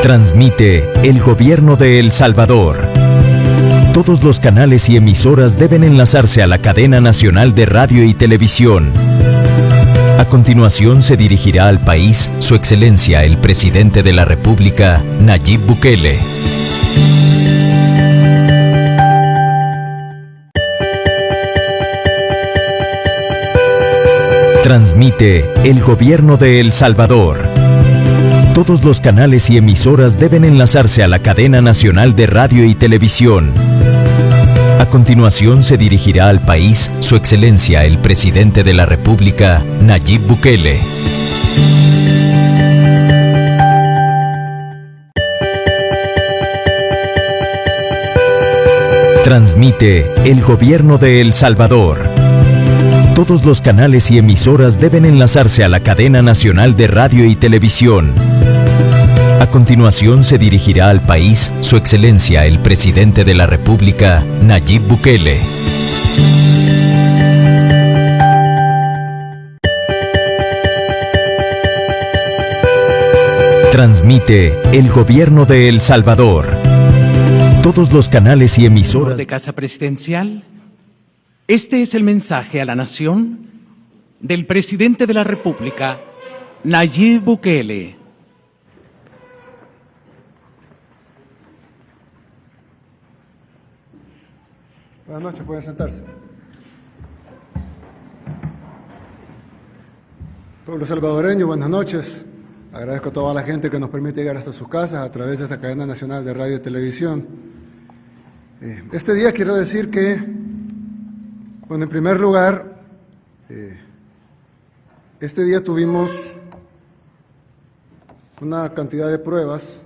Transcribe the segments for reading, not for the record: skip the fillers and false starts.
Transmite el Gobierno de El Salvador. Todos los canales y emisoras deben enlazarse a la cadena nacional de radio y televisión. A continuación se dirigirá al país Su Excelencia el Presidente de la República, Nayib Bukele. Transmite el Gobierno de El Salvador. Todos los canales y emisoras deben enlazarse a la cadena nacional de radio y televisión. A continuación se dirigirá al país Su Excelencia el Presidente de la República, Nayib Bukele. Transmite el Gobierno de El Salvador. Todos los canales y emisoras deben enlazarse a la cadena nacional de radio y televisión. A continuación se dirigirá al país Su Excelencia el Presidente de la República, Nayib Bukele. Transmite el Gobierno de El Salvador. Todos los canales y emisoras de Casa Presidencial. Este es el mensaje a la nación del Presidente de la República, Nayib Bukele. Buenas noches, pueden sentarse. Pueblo salvadoreño, buenas noches. Agradezco a toda la gente que nos permite llegar hasta sus casas a través de esta cadena nacional de radio y televisión. Este día quiero decir que, bueno, en primer lugar, este día tuvimos una cantidad de pruebas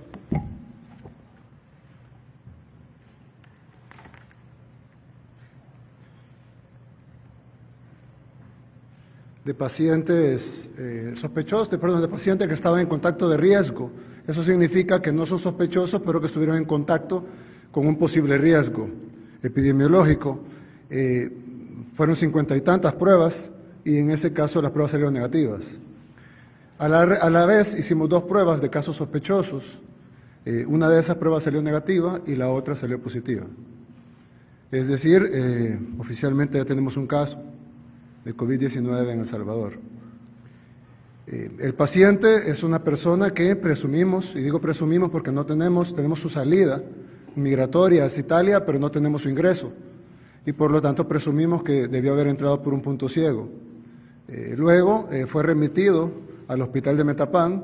de pacientes sospechosos, de pacientes que estaban en contacto de riesgo. Eso significa que no son sospechosos, pero que estuvieron en contacto con un posible riesgo epidemiológico. Fueron 50 y tantas pruebas y en ese caso las pruebas salieron negativas. A la vez hicimos 2 pruebas de casos sospechosos. Una de esas pruebas salió negativa y la otra salió positiva. Es decir, oficialmente ya tenemos un caso de COVID-19 en El Salvador. El paciente es una persona que presumimos, y digo presumimos porque no tenemos su salida migratoria hacia Italia, pero no tenemos su ingreso, y por lo tanto presumimos que debió haber entrado por un punto ciego. Luego fue remitido al hospital de Metapán,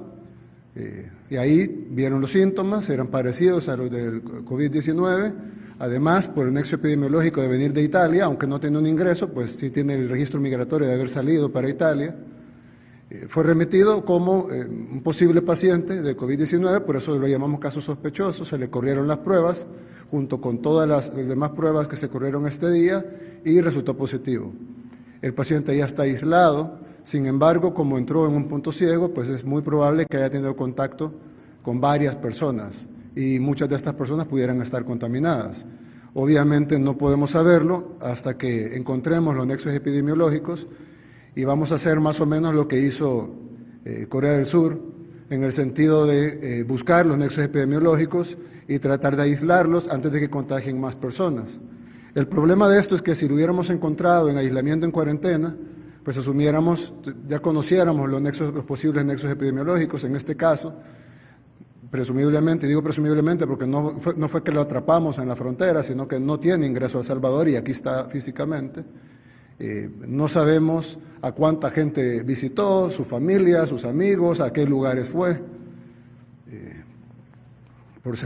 y ahí vieron los síntomas, eran parecidos a los del COVID-19, además por el nexo epidemiológico de venir de Italia, aunque no tiene un ingreso, pues sí tiene el registro migratorio de haber salido para Italia. Fue remitido como un posible paciente de COVID-19, por eso lo llamamos caso sospechoso. Se le corrieron las pruebas, junto con todas las demás pruebas que se corrieron este día, y resultó positivo. El paciente ya está aislado, sin embargo, como entró en un punto ciego, pues es muy probable que haya tenido contacto con varias personas, y muchas de estas personas pudieran estar contaminadas. Obviamente no podemos saberlo hasta que encontremos los nexos epidemiológicos, y vamos a hacer más o menos lo que hizo Corea del Sur, en el sentido de buscar los nexos epidemiológicos y tratar de aislarlos antes de que contagien más personas. El problema de esto es que si lo hubiéramos encontrado en aislamiento en cuarentena, pues asumiéramos, ya conociéramos los posibles nexos epidemiológicos. En este caso, presumiblemente, digo presumiblemente porque no fue que lo atrapamos en la frontera, sino que no tiene ingreso a El Salvador y aquí está físicamente. No sabemos a cuánta gente visitó, su familia, sus amigos, a qué lugares fue. Por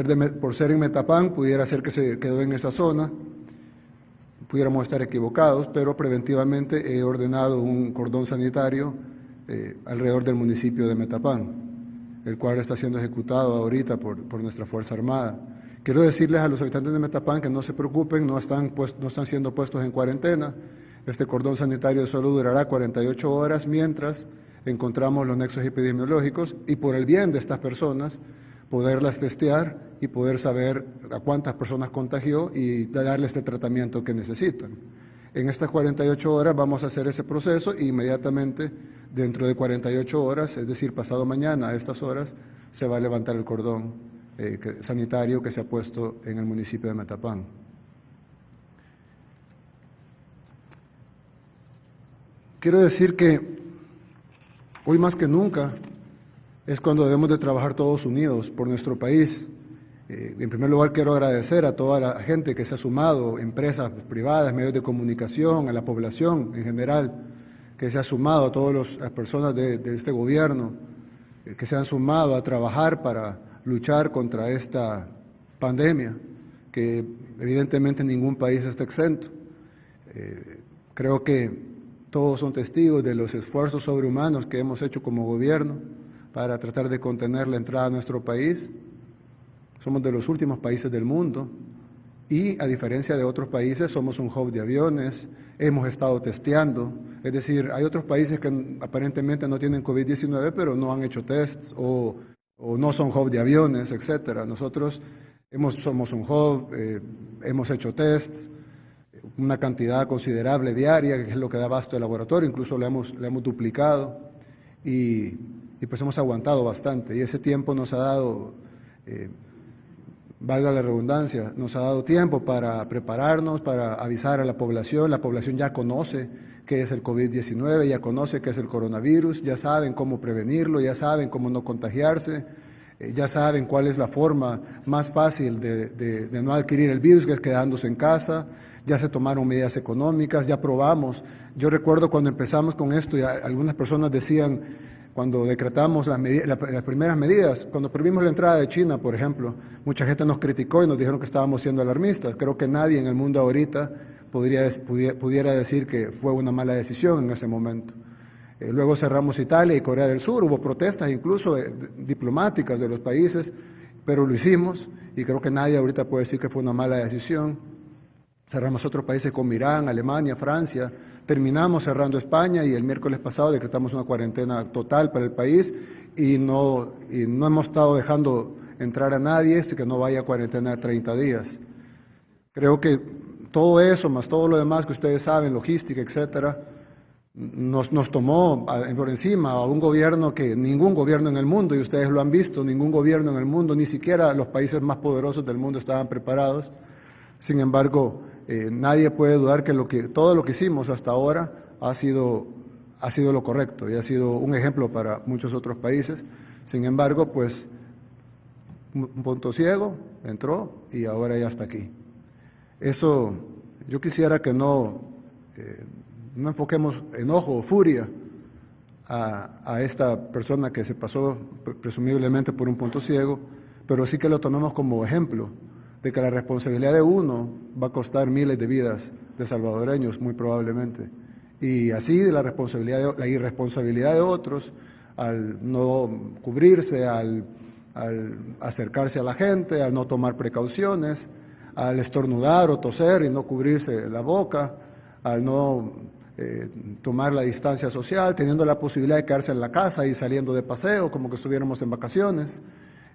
ser en Metapán, pudiera ser que se quedó en esa zona, pudiéramos estar equivocados, pero preventivamente he ordenado un cordón sanitario alrededor del municipio de Metapán, el cual está siendo ejecutado ahorita por nuestra Fuerza Armada. Quiero decirles a los habitantes de Metapán que no se preocupen, no están siendo puestos en cuarentena. Este cordón sanitario solo durará 48 horas mientras encontramos los nexos epidemiológicos, y por el bien de estas personas, poderlas testear y poder saber a cuántas personas contagió y darles el tratamiento que necesitan. En estas 48 horas vamos a hacer ese proceso, e inmediatamente dentro de 48 horas, es decir, pasado mañana a estas horas, se va a levantar el cordón sanitario que se ha puesto en el municipio de Metapán. Quiero decir que hoy más que nunca es cuando debemos de trabajar todos unidos por nuestro país. En primer lugar, quiero agradecer a toda la gente que se ha sumado, empresas privadas, medios de comunicación, a la población en general, que se ha sumado, a todas las personas de este gobierno, que se han sumado a trabajar para luchar contra esta pandemia, que evidentemente ningún país está exento. Creo que todos son testigos de los esfuerzos sobrehumanos que hemos hecho como gobierno para tratar de contener la entrada a nuestro país. Somos de los últimos países del mundo y, a diferencia de otros países, somos un hub de aviones, hemos estado testeando. Es decir, hay otros países que aparentemente no tienen COVID-19, pero no han hecho tests o no son hub de aviones, etc. Nosotros somos un hub, hemos hecho tests, una cantidad considerable diaria, que es lo que da abasto el laboratorio, incluso le hemos duplicado y pues hemos aguantado bastante. Y ese tiempo nos ha dado, valga la redundancia, nos ha dado tiempo para prepararnos, para avisar a la población. La población ya conoce qué es el COVID-19, ya conoce qué es el coronavirus, ya saben cómo prevenirlo, ya saben cómo no contagiarse, ya saben cuál es la forma más fácil de no adquirir el virus, que es quedándose en casa. Ya se tomaron medidas económicas, ya probamos. Yo recuerdo cuando empezamos con esto, y algunas personas decían, cuando decretamos las primeras medidas, cuando prohibimos la entrada de China, por ejemplo, mucha gente nos criticó y nos dijeron que estábamos siendo alarmistas. Creo que nadie en el mundo ahorita pudiera decir que fue una mala decisión en ese momento. Luego cerramos Italia y Corea del Sur, hubo protestas incluso diplomáticas de los países, pero lo hicimos y creo que nadie ahorita puede decir que fue una mala decisión. Cerramos otros países como Irán, Alemania, Francia, terminamos cerrando España y el miércoles pasado decretamos una cuarentena total para el país y no hemos estado dejando entrar a nadie que no vaya a cuarentena de 30 días. Creo que todo eso, más todo lo demás que ustedes saben, logística, etcétera, nos tomó por encima a un gobierno que ningún gobierno en el mundo, y ustedes lo han visto, ningún gobierno en el mundo, ni siquiera los países más poderosos del mundo estaban preparados. Sin embargo, nadie puede dudar que todo lo que hicimos hasta ahora ha sido lo correcto y ha sido un ejemplo para muchos otros países. Sin embargo, pues un punto ciego entró y ahora ya está aquí. Eso, yo quisiera que no enfoquemos enojo o furia a esta persona que se pasó presumiblemente por un punto ciego, pero sí que lo tomemos como ejemplo de que la responsabilidad de uno va a costar miles de vidas de salvadoreños, muy probablemente. Y así la irresponsabilidad de otros, al no cubrirse, al acercarse a la gente, al no tomar precauciones, al estornudar o toser y no cubrirse la boca, al no tomar la distancia social, teniendo la posibilidad de quedarse en la casa y saliendo de paseo como que estuviéramos en vacaciones.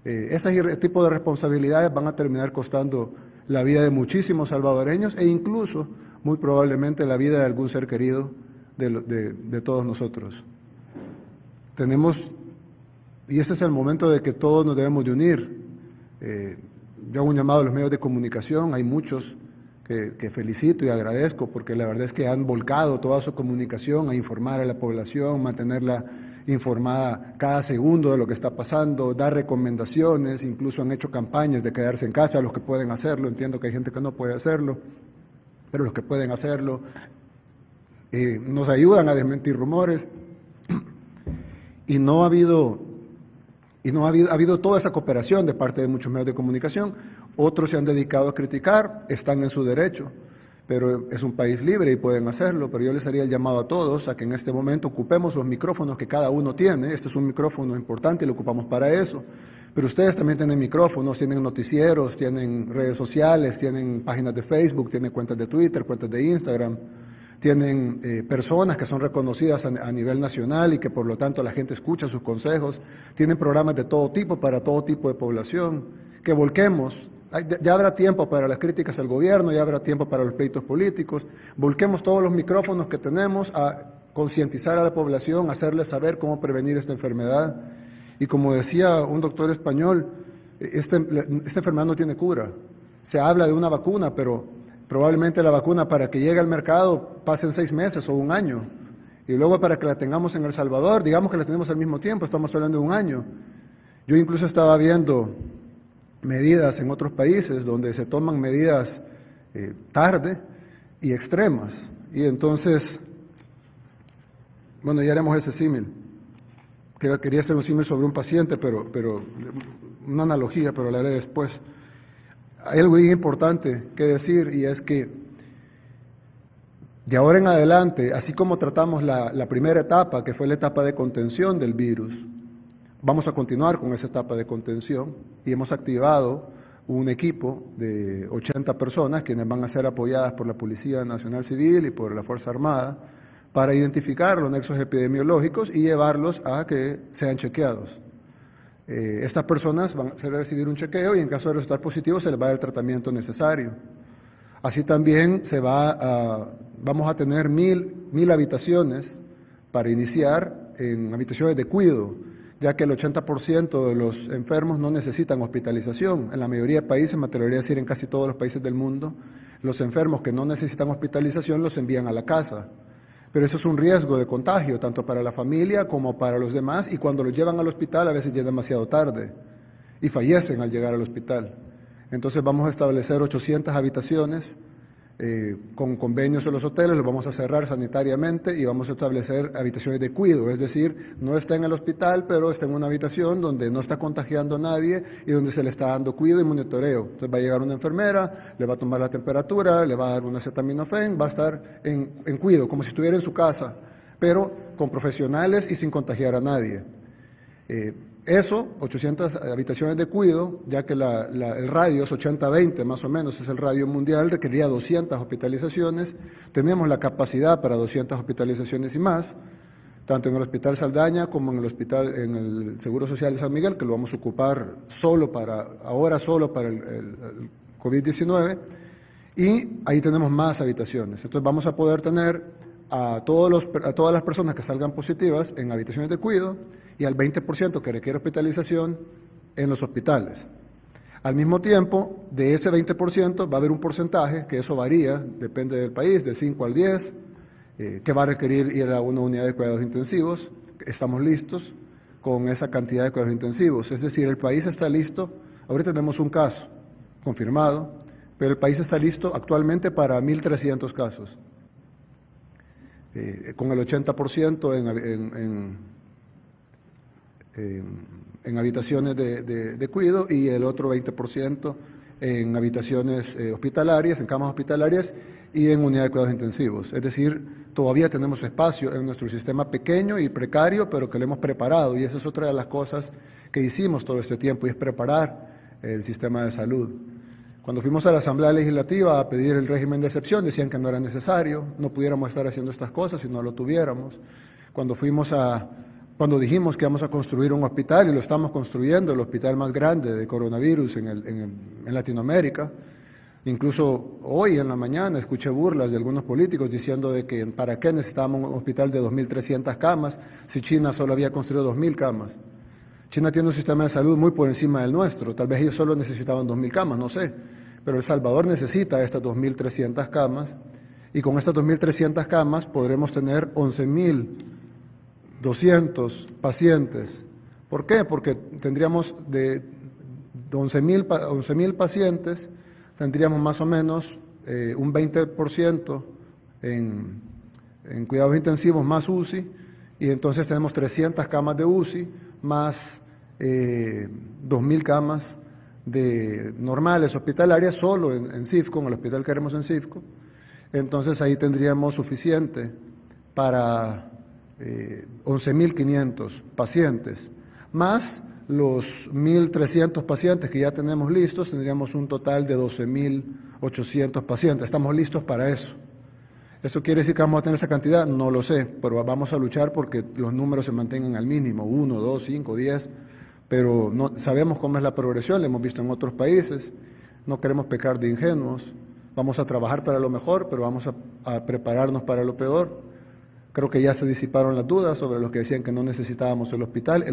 Ese tipo de responsabilidades van a terminar costando la vida de muchísimos salvadoreños e incluso, muy probablemente, la vida de algún ser querido de todos nosotros. Y ese es el momento de que todos nos debemos de unir. Yo hago un llamado a los medios de comunicación, hay muchos que felicito y agradezco porque la verdad es que han volcado toda su comunicación a informar a la población, mantenerla informada cada segundo de lo que está pasando, dar recomendaciones, incluso han hecho campañas de quedarse en casa, los que pueden hacerlo. Entiendo que hay gente que no puede hacerlo, pero los que pueden hacerlo nos ayudan a desmentir rumores y ha habido toda esa cooperación de parte de muchos medios de comunicación. Otros se han dedicado a criticar, están en su derecho, pero es un país libre y pueden hacerlo. Pero yo les haría el llamado a todos a que en este momento ocupemos los micrófonos que cada uno tiene. Este es un micrófono importante y lo ocupamos para eso. Pero ustedes también tienen micrófonos, tienen noticieros, tienen redes sociales, tienen páginas de Facebook, tienen cuentas de Twitter, cuentas de Instagram, tienen personas que son reconocidas a nivel nacional y que por lo tanto la gente escucha sus consejos, tienen programas de todo tipo para todo tipo de población, que volquemos. Ya habrá tiempo para las críticas al gobierno, ya habrá tiempo para los pleitos políticos, volquemos todos los micrófonos que tenemos a concientizar a la población, hacerles saber cómo prevenir esta enfermedad. Y como decía un doctor español, esta enfermedad no tiene cura. Se habla de una vacuna, pero probablemente la vacuna para que llegue al mercado pasen 6 meses o 1 año. Y luego para que la tengamos en El Salvador, digamos que la tenemos al mismo tiempo, estamos hablando de 1 año. Yo incluso estaba viendo medidas en otros países donde se toman medidas tarde y extremas. Y entonces, bueno, ya haremos ese símil. Quería hacer un símil sobre un paciente, pero una analogía, pero la haré después. Hay algo bien importante que decir, y es que de ahora en adelante, así como tratamos la primera etapa, que fue la etapa de contención del virus, vamos a continuar con esa etapa de contención y hemos activado un equipo de 80 personas quienes van a ser apoyadas por la Policía Nacional Civil y por la Fuerza Armada para identificar los nexos epidemiológicos y llevarlos a que sean chequeados. Estas personas van a recibir un chequeo y en caso de resultar positivo se les va a dar el tratamiento necesario. Así también vamos a tener 1.000 habitaciones para iniciar en habitaciones de cuidado, ya que el 80% de los enfermos no necesitan hospitalización. En la mayoría de países, me atrevería a decir en casi todos los países del mundo, los enfermos que no necesitan hospitalización los envían a la casa. Pero eso es un riesgo de contagio, tanto para la familia como para los demás, y cuando los llevan al hospital a veces ya es demasiado tarde y fallecen al llegar al hospital. Entonces vamos a establecer 800 habitaciones con convenios en los hoteles, los vamos a cerrar sanitariamente y vamos a establecer habitaciones de cuidado, es decir, no está en el hospital, pero está en una habitación donde no está contagiando a nadie y donde se le está dando cuidado y monitoreo. Entonces va a llegar una enfermera, le va a tomar la temperatura, le va a dar una acetaminofén, va a estar en cuidado, como si estuviera en su casa, pero con profesionales y sin contagiar a nadie. 800 habitaciones de cuidado, ya que el radio es 80-20 más o menos, es el radio mundial, requería 200 hospitalizaciones, tenemos la capacidad para 200 hospitalizaciones y más, tanto en el Hospital Saldaña como en el Seguro Social de San Miguel, que lo vamos a ocupar ahora solo para el COVID-19, y ahí tenemos más habitaciones. Entonces vamos a poder tener a todas las personas que salgan positivas en habitaciones de cuidado y al 20% que requiere hospitalización en los hospitales. Al mismo tiempo, de ese 20% va a haber un porcentaje, que eso varía, depende del país, de 5 al 10, que va a requerir ir a una unidad de cuidados intensivos. Estamos listos con esa cantidad de cuidados intensivos, es decir, el país está listo, ahorita tenemos un caso confirmado, pero el país está listo actualmente para 1.300 casos. Con el 80% en habitaciones de cuidado y el otro 20% en habitaciones hospitalarias, en camas hospitalarias y en unidades de cuidados intensivos. Es decir, todavía tenemos espacio en nuestro sistema pequeño y precario, pero que lo hemos preparado, y esa es otra de las cosas que hicimos todo este tiempo, y es preparar el sistema de salud. Cuando fuimos a la Asamblea Legislativa a pedir el régimen de excepción, decían que no era necesario, no pudiéramos estar haciendo estas cosas si no lo tuviéramos. Cuando dijimos que íbamos a construir un hospital, y lo estamos construyendo, el hospital más grande de coronavirus en Latinoamérica, incluso hoy en la mañana escuché burlas de algunos políticos diciendo de que para qué necesitábamos un hospital de 2.300 camas si China solo había construido 2.000 camas. China tiene un sistema de salud muy por encima del nuestro, tal vez ellos solo necesitaban 2.000 camas, no sé, pero El Salvador necesita estas 2.300 camas, y con estas 2.300 camas podremos tener 11.200 pacientes. ¿Por qué? Porque tendríamos de 11.000 pacientes, tendríamos más o menos un 20% en cuidados intensivos más UCI, y entonces tenemos 300 camas de UCI más 2.000 camas de normales hospitalarias solo en CIFCO, en el hospital que haremos en CIFCO. Entonces ahí tendríamos suficiente para 11.500 pacientes, más los 1.300 pacientes que ya tenemos listos, tendríamos un total de 12.800 pacientes. Estamos listos para eso. ¿Eso quiere decir que vamos a tener esa cantidad? No lo sé, pero vamos a luchar porque los números se mantengan al mínimo, 1, 2, 5, 10, pero no, sabemos cómo es la progresión, lo hemos visto en otros países, no queremos pecar de ingenuos, vamos a trabajar para lo mejor, pero vamos a prepararnos para lo peor. Creo que ya se disiparon las dudas sobre los que decían que no necesitábamos el hospital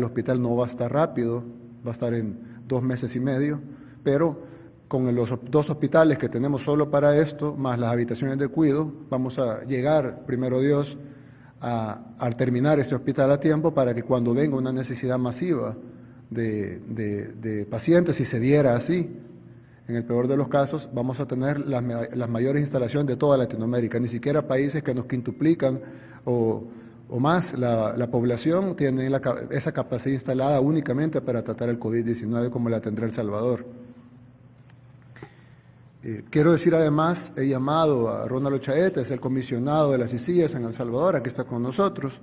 no va a estar rápido, va a estar en 2 meses y medio, pero con los 2 hospitales que tenemos solo para esto, más las habitaciones de cuidado, vamos a llegar, primero Dios, a terminar este hospital a tiempo para que cuando venga una necesidad masiva de pacientes, si se diera así, en el peor de los casos, vamos a tener las mayores instalaciones de toda Latinoamérica. Ni siquiera países que nos quintuplican o más la población tienen esa capacidad instalada únicamente para tratar el COVID-19 como la tendrá El Salvador. Quiero decir además, he llamado a Ronald Ochaeta, es el comisionado de las ICIES en El Salvador, aquí está con nosotros,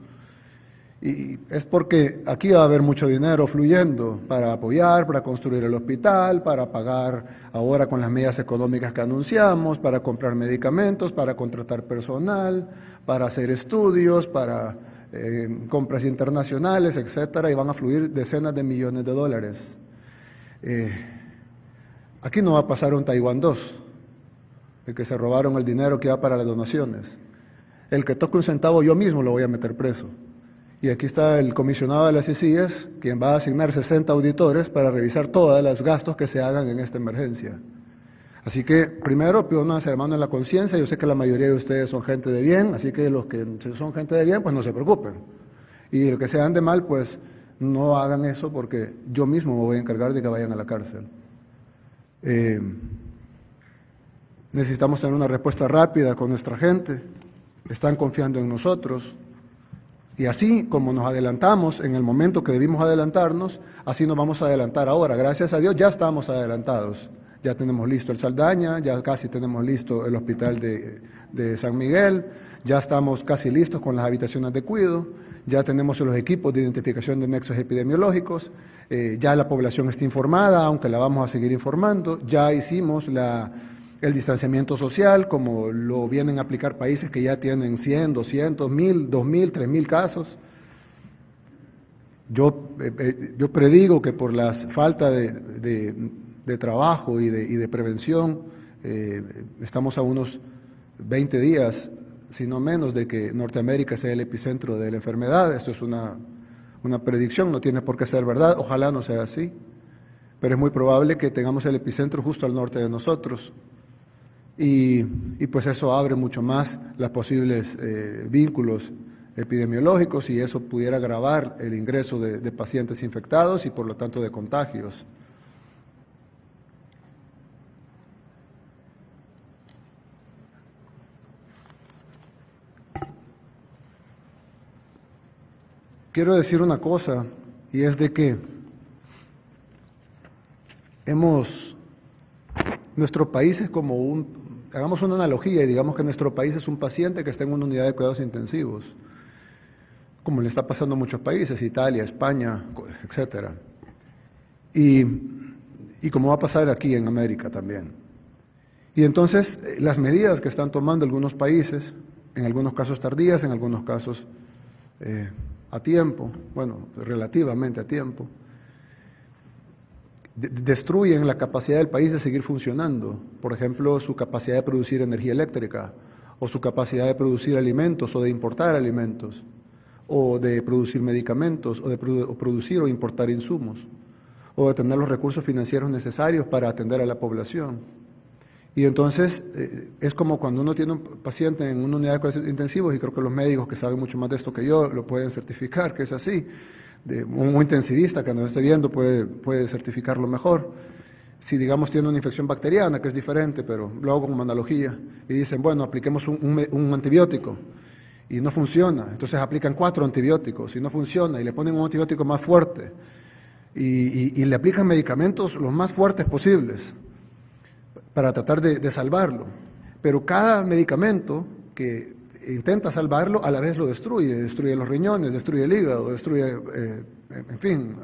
y es porque aquí va a haber mucho dinero fluyendo para apoyar, para construir el hospital, para pagar ahora con las medidas económicas que anunciamos, para comprar medicamentos, para contratar personal, para hacer estudios, para compras internacionales, etcétera, y van a fluir decenas de millones de dólares. Aquí no va a pasar un Taiwán 2, el que se robaron el dinero que va para las donaciones. El que toque un centavo yo mismo lo voy a meter preso. Y aquí está el comisionado de las ICIES, quien va a asignar 60 auditores para revisar todos los gastos que se hagan en esta emergencia. Así que, primero, pido una mano en la conciencia. Yo sé que la mayoría de ustedes son gente de bien, así que los que son gente de bien, pues no se preocupen. Y los que sean de mal, pues no hagan eso, porque yo mismo me voy a encargar de que vayan a la cárcel. Necesitamos tener una respuesta rápida con nuestra gente, están confiando en nosotros, y así como nos adelantamos en el momento que debimos adelantarnos, así nos vamos a adelantar ahora. Gracias a Dios ya estamos adelantados, ya tenemos listo el Saldaña, ya casi tenemos listo el hospital de San Miguel, ya estamos casi listos con las habitaciones de cuidado, ya tenemos los equipos de identificación de nexos epidemiológicos, ya la población está informada, aunque la vamos a seguir informando, ya hicimos el distanciamiento social, como lo vienen a aplicar países que ya tienen 100, 200, 1000, 2000, 3000 casos. Yo predigo que por la falta de trabajo y de prevención, estamos a unos 20 días, si no menos, de que Norteamérica sea el epicentro de la enfermedad. Esto es una predicción, no tiene por qué ser verdad, ojalá no sea así, pero es muy probable que tengamos el epicentro justo al norte de nosotros. Y pues eso abre mucho más los posibles vínculos epidemiológicos y eso pudiera agravar el ingreso de pacientes infectados y por lo tanto de contagios. Quiero decir una cosa, y es de que nuestro país es como hagamos una analogía y digamos que nuestro país es un paciente que está en una unidad de cuidados intensivos, como le está pasando a muchos países, Italia, España, etcétera. Y como va a pasar aquí en América también. Y entonces las medidas que están tomando algunos países, en algunos casos tardías, en algunos casos a tiempo, bueno, relativamente a tiempo, destruyen la capacidad del país de seguir funcionando. Por ejemplo, su capacidad de producir energía eléctrica, o su capacidad de producir alimentos, o de importar alimentos, o de producir medicamentos, o de producir o importar insumos, o de tener los recursos financieros necesarios para atender a la población. Y entonces es como cuando uno tiene un paciente en una unidad de cuidados intensivos, y creo que los médicos que saben mucho más de esto que yo lo pueden certificar, que es así. Un intensivista que nos esté viendo puede certificarlo mejor. Si digamos tiene una infección bacteriana, que es diferente, pero lo hago como analogía, y dicen, bueno, apliquemos un antibiótico, y no funciona, entonces aplican 4 antibióticos, y no funciona, y le ponen un antibiótico más fuerte, y le aplican medicamentos los más fuertes posibles, para tratar de salvarlo, pero cada medicamento que intenta salvarlo a la vez lo destruye los riñones, destruye el hígado, destruye, en fin,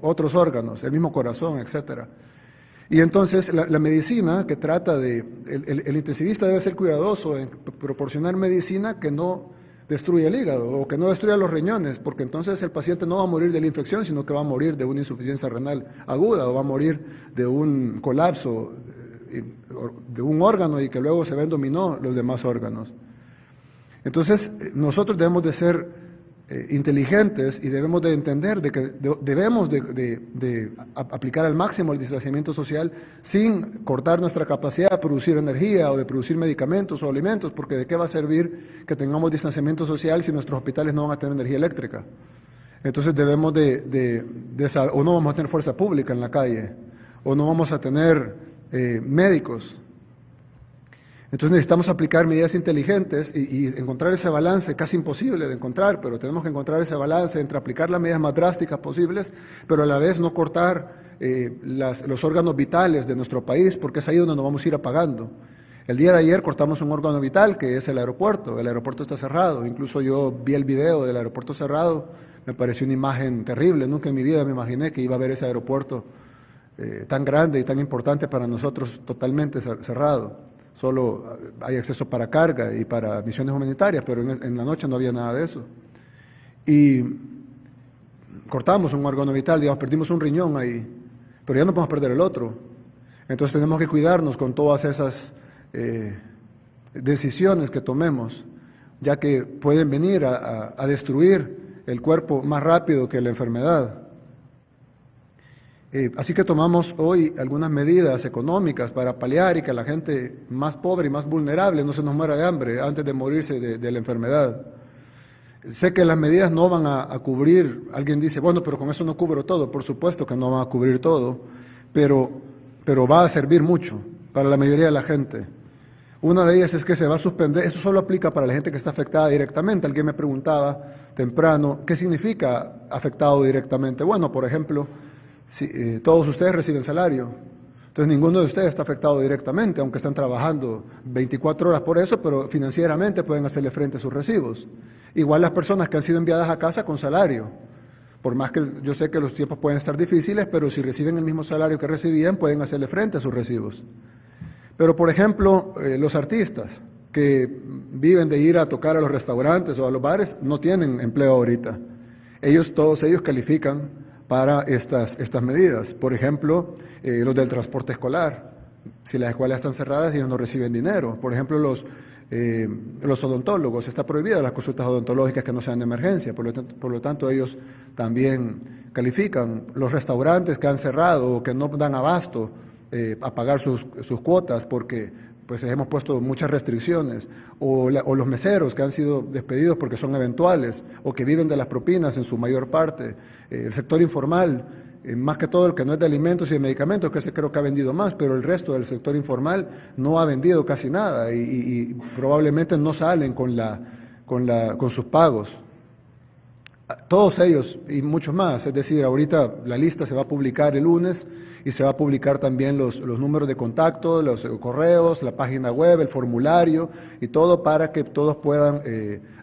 otros órganos, el mismo corazón, etcétera. Y entonces la medicina que trata el intensivista debe ser cuidadoso en proporcionar medicina que no destruye el hígado o que no destruya los riñones, porque entonces el paciente no va a morir de la infección, sino que va a morir de una insuficiencia renal aguda o va a morir de un colapso de un órgano y que luego se ven dominó los demás órganos. Entonces, nosotros debemos de ser inteligentes y debemos de entender de que debemos de aplicar al máximo el distanciamiento social sin cortar nuestra capacidad de producir energía o de producir medicamentos o alimentos, porque ¿de qué va a servir que tengamos distanciamiento social si nuestros hospitales no van a tener energía eléctrica? Entonces debemos o no vamos a tener fuerza pública en la calle, o no vamos a tener médicos. Entonces necesitamos aplicar medidas inteligentes y encontrar ese balance, casi imposible de encontrar, pero tenemos que encontrar ese balance entre aplicar las medidas más drásticas posibles, pero a la vez no cortar los órganos vitales de nuestro país, porque es ahí donde nos vamos a ir apagando. El día de ayer cortamos un órgano vital, que es el aeropuerto está cerrado, incluso yo vi el video del aeropuerto cerrado, me pareció una imagen terrible, nunca en mi vida me imaginé que iba a ver ese aeropuerto tan grande y tan importante para nosotros totalmente cerrado. Solo hay acceso para carga y para misiones humanitarias, pero en la noche no había nada de eso. Y cortamos un órgano vital, digamos, perdimos un riñón ahí, pero ya no podemos perder el otro. Entonces tenemos que cuidarnos con todas esas decisiones que tomemos, ya que pueden venir a destruir el cuerpo más rápido que la enfermedad. Así que tomamos hoy algunas medidas económicas para paliar y que la gente más pobre y más vulnerable no se nos muera de hambre antes de morirse de la enfermedad. Sé que las medidas no van a cubrir, alguien dice, bueno, pero con eso no cubro todo. Por supuesto que no van a cubrir todo, pero va a servir mucho para la mayoría de la gente. Una de ellas es que se va a suspender, eso solo aplica para la gente que está afectada directamente. Alguien me preguntaba temprano, ¿qué significa afectado directamente? Bueno, por ejemplo, si, todos ustedes reciben salario, entonces ninguno de ustedes está afectado directamente, aunque están trabajando 24 horas por eso, pero financieramente pueden hacerle frente a sus recibos. Igual las personas que han sido enviadas a casa con salario, por más que yo sé que los tiempos pueden estar difíciles, pero si reciben el mismo salario que recibían, pueden hacerle frente a sus recibos. Pero por ejemplo, los artistas que viven de ir a tocar a los restaurantes o a los bares, no tienen empleo ahorita. Todos ellos califican para estas medidas. Por ejemplo, los del transporte escolar. Si las escuelas están cerradas, ellos no reciben dinero. Por ejemplo, los odontólogos, está prohibida las consultas odontológicas que no sean de emergencia, por lo tanto ellos también califican. Los restaurantes que han cerrado o que no dan abasto a pagar sus cuotas porque pues hemos puesto muchas restricciones, o los meseros que han sido despedidos porque son eventuales, o que viven de las propinas en su mayor parte, el sector informal, más que todo el que no es de alimentos y de medicamentos, que ese creo que ha vendido más, pero el resto del sector informal no ha vendido casi nada y probablemente no salen con sus pagos. Todos ellos y muchos más, es decir, ahorita la lista se va a publicar el lunes y se va a publicar también los números de contacto, los correos, la página web, el formulario y todo para que todos puedan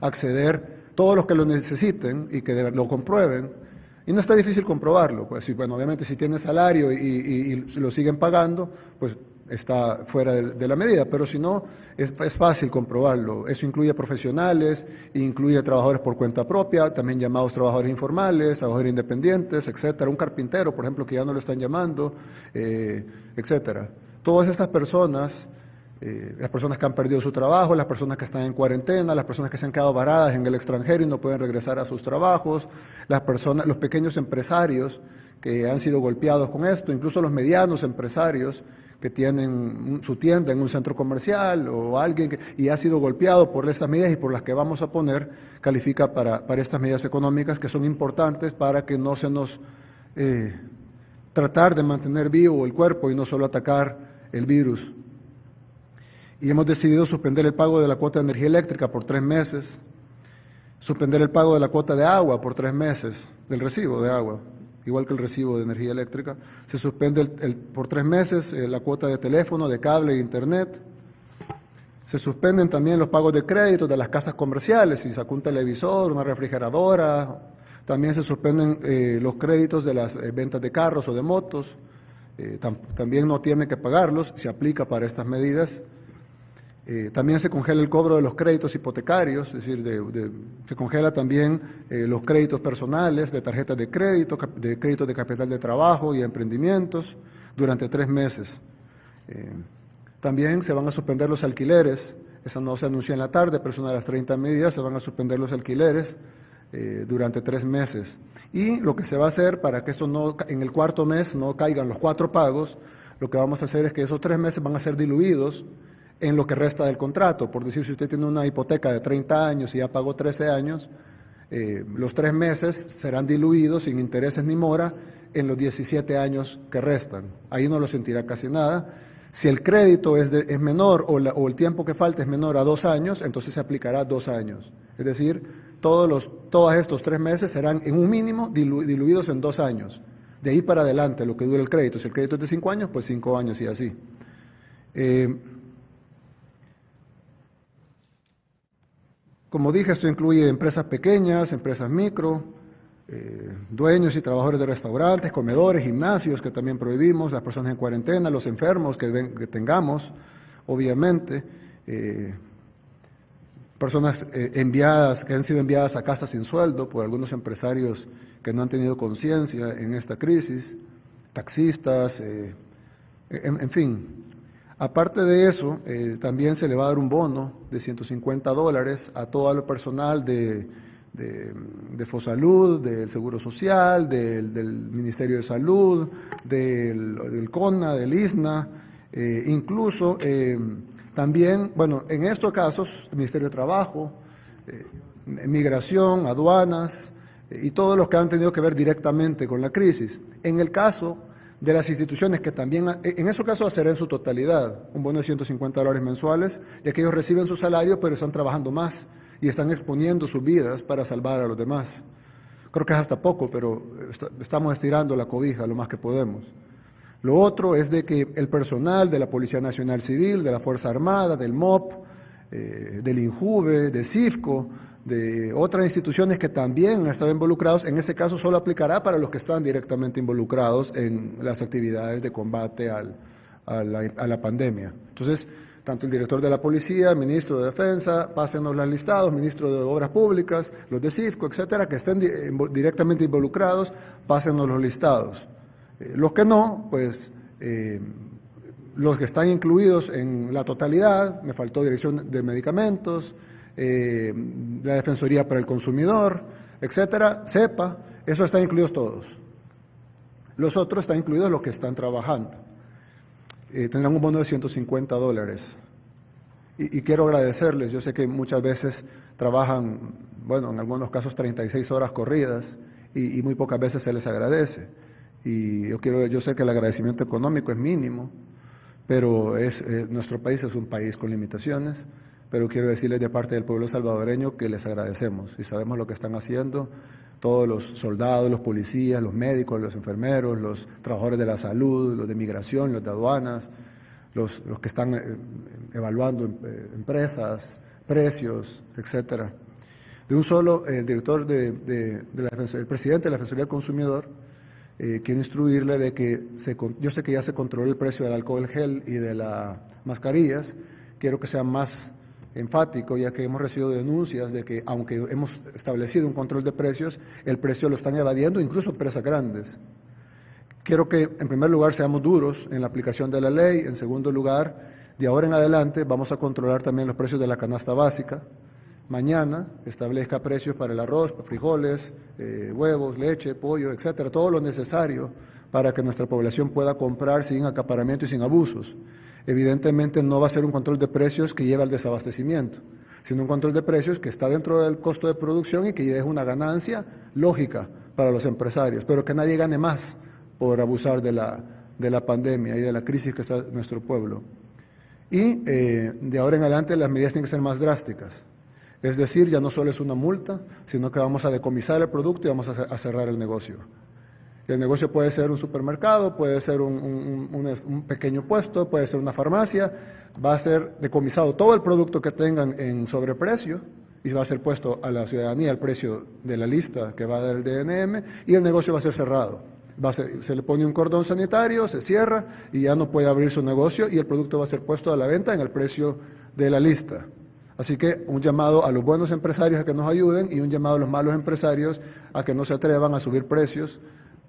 acceder, todos los que lo necesiten y que lo comprueben. Y no está difícil comprobarlo, pues bueno, obviamente si tienen salario y lo siguen pagando, pues está fuera de la medida, pero si no, es fácil comprobarlo. Eso incluye profesionales, incluye trabajadores por cuenta propia, también llamados trabajadores informales, trabajadores independientes, etcétera. Un carpintero, por ejemplo, que ya no lo están llamando, etcétera. Todas estas personas, las personas que han perdido su trabajo, las personas que están en cuarentena, las personas que se han quedado varadas en el extranjero y no pueden regresar a sus trabajos, los pequeños empresarios que han sido golpeados con esto, incluso los medianos empresarios que tienen su tienda en un centro comercial o alguien y ha sido golpeado por estas medidas y por las que vamos a poner, califica para estas medidas económicas que son importantes para que no se nos tratar de mantener vivo el cuerpo y no solo atacar el virus. Y hemos decidido suspender el pago de la cuota de energía eléctrica por 3 meses, suspender el pago de la cuota de agua por 3 meses, del recibo de agua, igual que el recibo de energía eléctrica. Se suspende por 3 meses la cuota de teléfono, de cable e internet. Se suspenden también los pagos de crédito de las casas comerciales, si sacó un televisor, una refrigeradora. También se suspenden los créditos de las ventas de carros o de motos. También no tiene que pagarlos, se aplica para estas medidas. También se congela el cobro de los créditos hipotecarios, es decir, se congela también los créditos personales de tarjetas de créditos de capital de trabajo y emprendimientos durante 3 meses. También se van a suspender los alquileres, eso no se anunció en la tarde, pero es una de las 30 medidas, se van a suspender los alquileres durante 3 meses. Y lo que se va a hacer para que eso no, en el cuarto mes no caigan los 4 pagos, lo que vamos a hacer es que esos 3 meses van a ser diluidos en lo que resta del contrato. Por decir, si usted tiene una hipoteca de 30 años y ya pagó 13 años, los 3 meses serán diluidos sin intereses ni mora en los 17 años que restan. Ahí no lo sentirá casi nada. Si el crédito es menor o el tiempo que falta es menor a 2 años, entonces se aplicará 2 años. Es decir, todos estos 3 meses serán en un mínimo diluidos en 2 años. De ahí para adelante, lo que dure el crédito. Si el crédito es de 5 años, pues 5 años y así. Como dije, esto incluye empresas pequeñas, empresas micro, dueños y trabajadores de restaurantes, comedores, gimnasios, que también prohibimos, las personas en cuarentena, los enfermos que tengamos, obviamente, personas que han sido enviadas a casa sin sueldo por algunos empresarios que no han tenido conciencia en esta crisis, taxistas, en fin. Aparte de eso, también se le va a dar un bono de $150 a todo el personal de Fosalud, del Seguro Social, del Ministerio de Salud, del CONA, del ISNA, incluso también, bueno, en estos casos, el Ministerio de Trabajo, Migración, aduanas y todos los que han tenido que ver directamente con la crisis. En el caso de las instituciones que también, en esos casos será en su totalidad, un bono de $150 mensuales, ya que ellos reciben su salario pero están trabajando más y están exponiendo sus vidas para salvar a los demás. Creo que es hasta poco, pero estamos estirando la cobija lo más que podemos. Lo otro es de que el personal de la Policía Nacional Civil, de la Fuerza Armada, del MOP, del INJUVE, de CIFCO, de otras instituciones que también han estado involucrados, en ese caso solo aplicará para los que están directamente involucrados en las actividades de combate a la pandemia. Entonces, tanto el director de la policía, el ministro de Defensa, pásenos los listados, ministro de Obras Públicas, los de CIFCO, etcétera, que estén directamente involucrados, pásenos los listados. Los que no, pues los que están incluidos en la totalidad, me faltó Dirección de Medicamentos, la Defensoría para el Consumidor, etcétera, CEPA, eso están incluidos todos. Los otros están incluidos los que están trabajando. Tendrán un bono de $150. Y quiero agradecerles, yo sé que muchas veces trabajan, bueno, en algunos casos 36 horas corridas y muy pocas veces se les agradece. Y yo sé que el agradecimiento económico es mínimo, pero nuestro país es un país con limitaciones, pero quiero decirles de parte del pueblo salvadoreño que les agradecemos y sabemos lo que están haciendo todos los soldados, los policías, los médicos, los enfermeros, los trabajadores de la salud, los de migración, los de aduanas, los que están evaluando empresas, precios, etcétera. De un solo, el director el presidente de la Defensoría del Consumidor, quiero instruirle de que yo sé que ya se controló el precio del alcohol gel y de las mascarillas, quiero que sea más enfático, ya que hemos recibido denuncias de que aunque hemos establecido un control de precios, el precio lo están evadiendo incluso empresas grandes. Quiero que en primer lugar seamos duros en la aplicación de la ley, en segundo lugar, de ahora en adelante vamos a controlar también los precios de la canasta básica. Mañana establezca precios para el arroz, frijoles, huevos, leche, pollo, etcétera, todo lo necesario para que nuestra población pueda comprar sin acaparamiento y sin abusos. Evidentemente no va a ser un control de precios que lleve al desabastecimiento, sino un control de precios que está dentro del costo de producción y que deje una ganancia lógica para los empresarios, pero que nadie gane más por abusar de la pandemia y de la crisis que está nuestro pueblo. Y de ahora en adelante las medidas tienen que ser más drásticas. Es decir, ya no solo es una multa, sino que vamos a decomisar el producto y vamos a cerrar el negocio. El negocio puede ser un supermercado, puede ser un pequeño puesto, puede ser una farmacia, va a ser decomisado todo el producto que tengan en sobreprecio y va a ser puesto a la ciudadanía al precio de la lista que va a dar el DNM y el negocio va a ser cerrado. Se le pone un cordón sanitario, se cierra y ya no puede abrir su negocio y el producto va a ser puesto a la venta en el precio de la lista. Así que un llamado a los buenos empresarios a que nos ayuden y un llamado a los malos empresarios a que no se atrevan a subir precios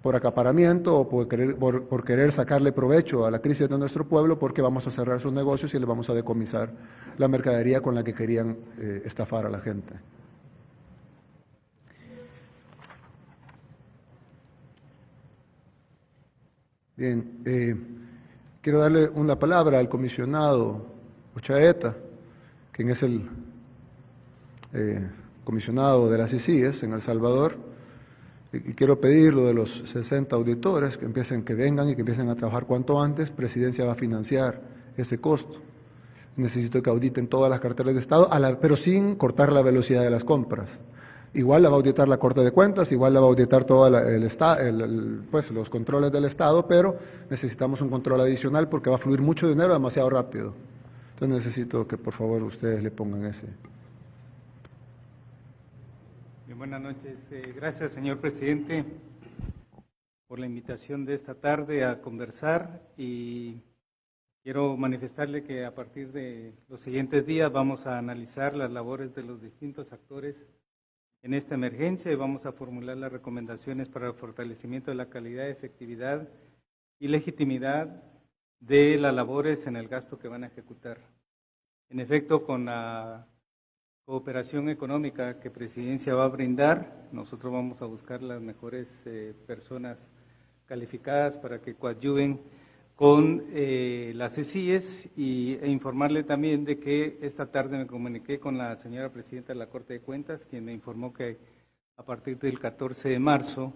por acaparamiento o por querer sacarle provecho a la crisis de nuestro pueblo, porque vamos a cerrar sus negocios y les vamos a decomisar la mercadería con la que querían estafar a la gente. Bien, quiero darle una palabra al comisionado Ochaeta, quien es el comisionado de las CICIES en El Salvador, y quiero pedir lo de los 60 auditores que vengan y que empiecen a trabajar cuanto antes. Presidencia va a financiar ese costo. Necesito que auditen todas las carteras de Estado, pero sin cortar la velocidad de las compras. Igual la va a auditar la Corte de Cuentas, igual la va a auditar toda los controles del Estado, pero necesitamos un control adicional porque va a fluir mucho dinero demasiado rápido. Entonces necesito que por favor ustedes le pongan ese. Bien, buenas noches. Gracias, señor presidente, por la invitación de esta tarde a conversar, y quiero manifestarle que a partir de los siguientes días vamos a analizar las labores de los distintos actores en esta emergencia y vamos a formular las recomendaciones para el fortalecimiento de la calidad, efectividad y legitimidad de las labores en el gasto que van a ejecutar. En efecto, con la cooperación económica que Presidencia va a brindar, nosotros vamos a buscar las mejores personas calificadas para que coadyuven con las CICIES e informarle también de que esta tarde me comuniqué con la señora presidenta de la Corte de Cuentas, quien me informó que a partir del 14 de marzo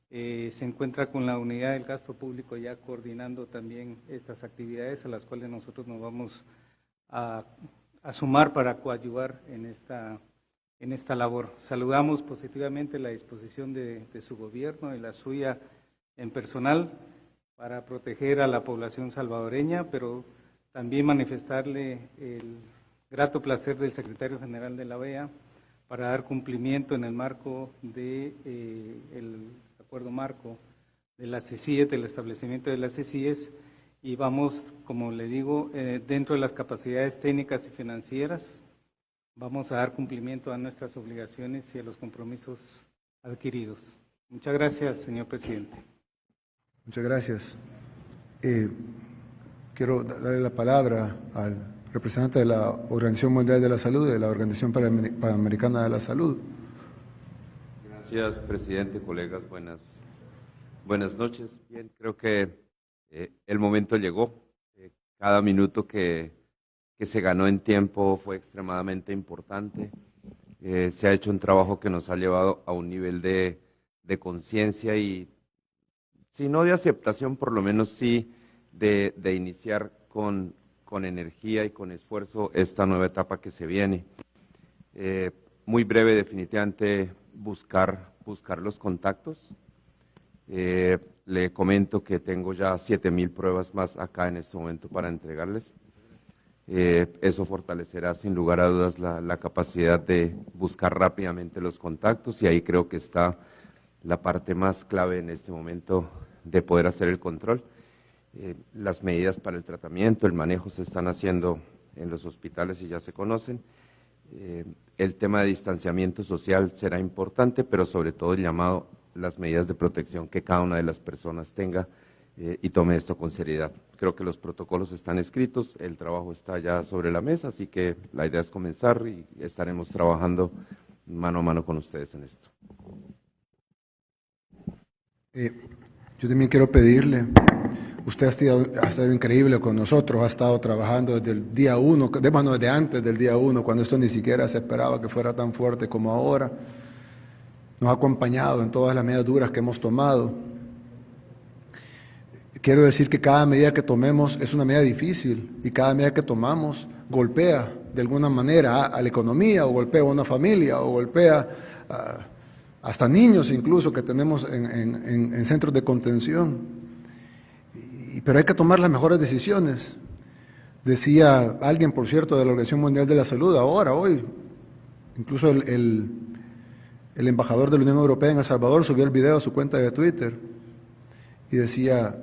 se encuentra con la unidad del gasto público ya coordinando también estas actividades a las cuales nosotros nos vamos a sumar para coadyuvar en esta labor. Saludamos positivamente la disposición de su gobierno y la suya en personal para proteger a la población salvadoreña, pero también manifestarle el grato placer del secretario general de la OEA para dar cumplimiento en el marco del acuerdo marco de las CICIES, del establecimiento de las CICIES, y vamos, como le digo, dentro de las capacidades técnicas y financieras, vamos a dar cumplimiento a nuestras obligaciones y a los compromisos adquiridos. Muchas gracias, señor presidente. Muchas gracias. Quiero darle la palabra al representante de la Organización Mundial de la Salud, de la Organización Panamericana de la Salud. Gracias, presidente, colegas, buenas noches. Bien, creo que el momento llegó. Cada minuto que se ganó en tiempo fue extremadamente importante. Se ha hecho un trabajo que nos ha llevado a un nivel de conciencia y, si no de aceptación, por lo menos sí de iniciar con energía y con esfuerzo esta nueva etapa que se viene. Muy breve, definitivamente, buscar los contactos. Le comento que tengo ya 7,000 pruebas más acá en este momento para entregarles. Eso fortalecerá sin lugar a dudas la capacidad de buscar rápidamente los contactos, y ahí creo que está la parte más clave en este momento de poder hacer el control. Las medidas para el tratamiento, el manejo se están haciendo en los hospitales y ya se conocen. El tema de distanciamiento social será importante, pero sobre todo el llamado, las medidas de protección que cada una de las personas tenga y tome esto con seriedad. Creo que los protocolos están escritos, el trabajo está ya sobre la mesa, así que la idea es comenzar y estaremos trabajando mano a mano con ustedes en esto. Yo también quiero pedirle, usted ha estado increíble con nosotros, ha estado trabajando desde el día 1, desde antes del día 1, cuando esto ni siquiera se esperaba que fuera tan fuerte como ahora. Nos ha acompañado en todas las medidas duras que hemos tomado. Quiero decir que cada medida que tomemos es una medida difícil, y cada medida que tomamos golpea de alguna manera a la economía, o golpea a una familia, o golpea hasta niños incluso que tenemos en centros de contención. Pero hay que tomar las mejores decisiones. Decía alguien, por cierto, de la Organización Mundial de la Salud, hoy, incluso el embajador de la Unión Europea en El Salvador subió el video a su cuenta de Twitter y decía,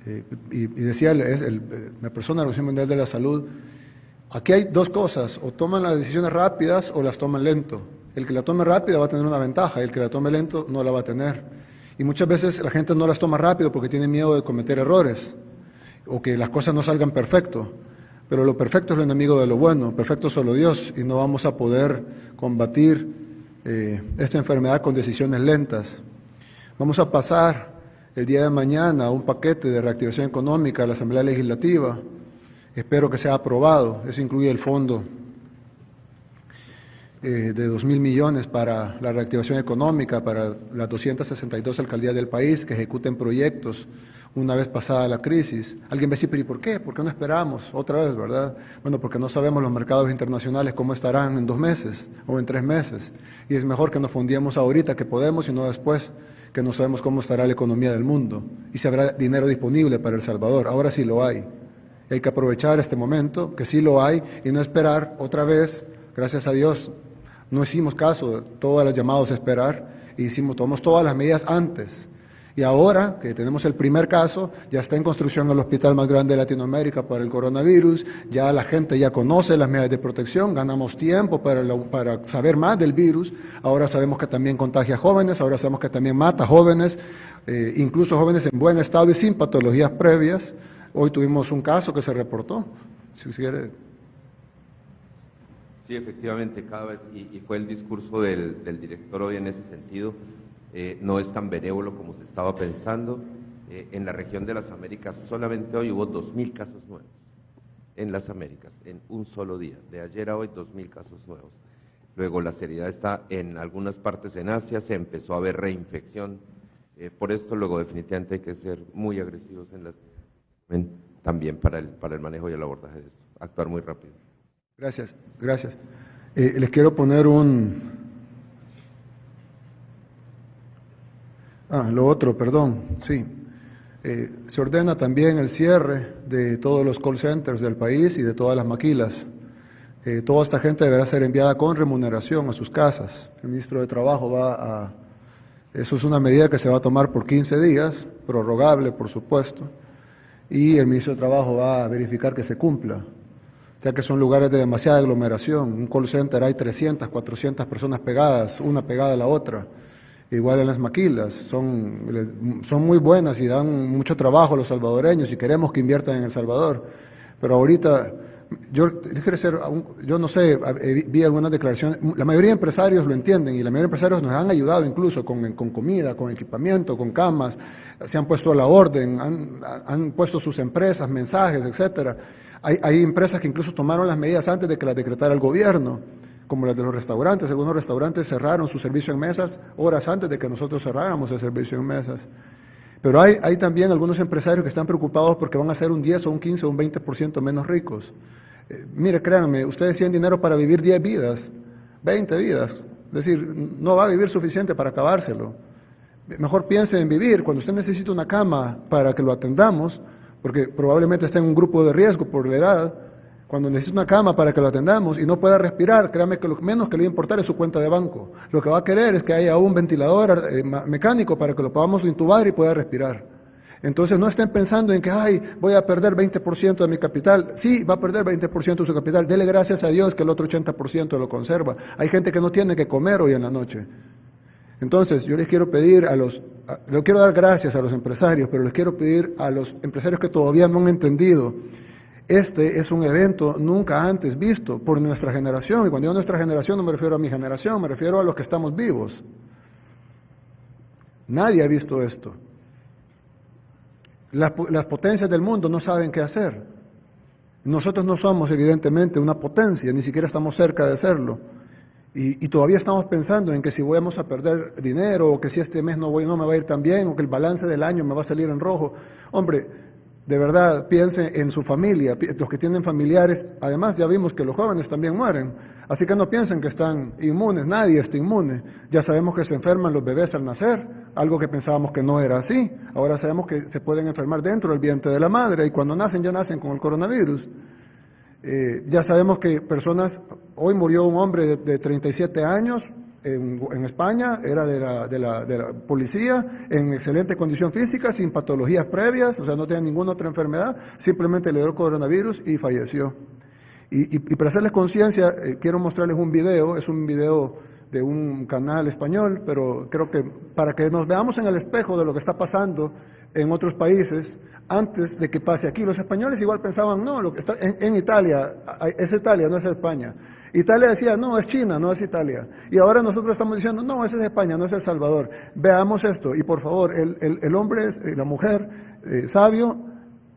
la persona de la Organización Mundial de la Salud, aquí hay dos cosas: o toman las decisiones rápidas o las toman lento. El que la tome rápida va a tener una ventaja, el que la tome lento no la va a tener. Y muchas veces la gente no las toma rápido porque tiene miedo de cometer errores o que las cosas no salgan perfecto. Pero lo perfecto es el enemigo de lo bueno, perfecto es solo Dios, y no vamos a poder combatir esta enfermedad con decisiones lentas. Vamos a pasar el día de mañana un paquete de reactivación económica a la Asamblea Legislativa. Espero que sea aprobado. Eso incluye el fondo de 2.000 millones para la reactivación económica, para las 262 alcaldías del país que ejecuten proyectos una vez pasada la crisis. Alguien va a decir, pero ¿y por qué? ¿Por qué no esperamos otra vez, verdad? Bueno, porque no sabemos los mercados internacionales cómo estarán en 2 meses o en 3 meses. Y es mejor que nos fundamos ahorita que podemos y no después, que no sabemos cómo estará la economía del mundo y si habrá dinero disponible para El Salvador. Ahora sí lo hay. Y hay que aprovechar este momento, que sí lo hay, y no esperar otra vez. Gracias a Dios no hicimos caso de todos los llamados a esperar y tomamos todas las medidas antes. Y ahora que tenemos el primer caso, ya está en construcción el hospital más grande de Latinoamérica para el coronavirus, ya la gente ya conoce las medidas de protección, ganamos tiempo para saber más del virus, ahora sabemos que también contagia jóvenes, ahora sabemos que también mata jóvenes, incluso jóvenes en buen estado y sin patologías previas. Hoy tuvimos un caso que se reportó, si quiere. Sí, efectivamente, cada vez, y fue el discurso del director hoy en ese sentido. No es tan benévolo como se estaba pensando. En la región de las Américas solamente hoy hubo 2.000 casos nuevos en las Américas, en un solo día, de ayer a hoy 2.000 casos nuevos. Luego la seriedad está en algunas partes en Asia, se empezó a ver reinfección. Por esto luego definitivamente hay que ser muy agresivos también para el manejo y el abordaje de esto, actuar muy rápido. Gracias, gracias. Les quiero poner lo otro, perdón, sí. Se ordena también el cierre de todos los call centers del país y de todas las maquilas. Toda esta gente deberá ser enviada con remuneración a sus casas. El ministro de Trabajo eso es una medida que se va a tomar por 15 días, prorrogable, por supuesto, y el ministro de Trabajo va a verificar que se cumpla, ya que son lugares de demasiada aglomeración. Un call center hay 300, 400 personas pegadas, una pegada a la otra. Igual en las maquilas, son muy buenas y dan mucho trabajo a los salvadoreños y queremos que inviertan en El Salvador. Pero ahorita, yo no sé, vi algunas declaraciones, la mayoría de empresarios lo entienden y la mayoría de empresarios nos han ayudado incluso con comida, con equipamiento, con camas, se han puesto a la orden, han puesto sus empresas, mensajes, etcétera. Hay empresas que incluso tomaron las medidas antes de que las decretara el gobierno, como las de los restaurantes. Algunos restaurantes cerraron su servicio en mesas horas antes de que nosotros cerráramos el servicio en mesas. Pero hay también algunos empresarios que están preocupados porque van a ser un 10 o un 15 o un 20% menos ricos. Mire, créanme, ustedes tienen dinero para vivir 10 vidas, 20 vidas, es decir, no va a vivir suficiente para acabárselo. Mejor piense en vivir. Cuando usted necesita una cama para que lo atendamos, porque probablemente está en un grupo de riesgo por la edad, cuando necesita una cama para que lo atendamos y no pueda respirar, créame que lo menos que le va a importar es su cuenta de banco. Lo que va a querer es que haya un ventilador mecánico para que lo podamos intubar y pueda respirar. Entonces no estén pensando en que, voy a perder 20% de mi capital. Sí, va a perder 20% de su capital. Dele gracias a Dios que el otro 80% lo conserva. Hay gente que no tiene que comer hoy en la noche. Entonces, yo les quiero pedir les quiero dar gracias a los empresarios, pero les quiero pedir a los empresarios que todavía no han entendido. Este es un evento nunca antes visto por nuestra generación, y cuando digo nuestra generación no me refiero a mi generación, me refiero a los que estamos vivos. Nadie ha visto esto. Las potencias del mundo no saben qué hacer. Nosotros no somos evidentemente una potencia, ni siquiera estamos cerca de serlo. Y todavía estamos pensando en que si vamos a perder dinero, o que si este mes no me va a ir tan bien, o que el balance del año me va a salir en rojo. Hombre, de verdad, piensen en su familia, los que tienen familiares. Además, ya vimos que los jóvenes también mueren, así que no piensen que están inmunes, nadie está inmune. Ya sabemos que se enferman los bebés al nacer, algo que pensábamos que no era así. Ahora sabemos que se pueden enfermar dentro del vientre de la madre, y cuando nacen ya nacen con el coronavirus. Ya sabemos que hoy murió un hombre de 37 años, en España, era de la policía, en excelente condición física, sin patologías previas, o sea, no tenía ninguna otra enfermedad, simplemente le dio coronavirus y falleció. Y para hacerles conciencia, quiero mostrarles un video, es un video de un canal español, pero creo que para que nos veamos en el espejo de lo que está pasando, en otros países antes de que pase aquí. Los españoles igual pensaban, no, lo que está en Italia, es Italia, no es España. Italia decía, no, es China, no es Italia. Y ahora nosotros estamos diciendo, no, ese es España, no es El Salvador. Veamos esto, y por favor, el hombre, la mujer, sabio,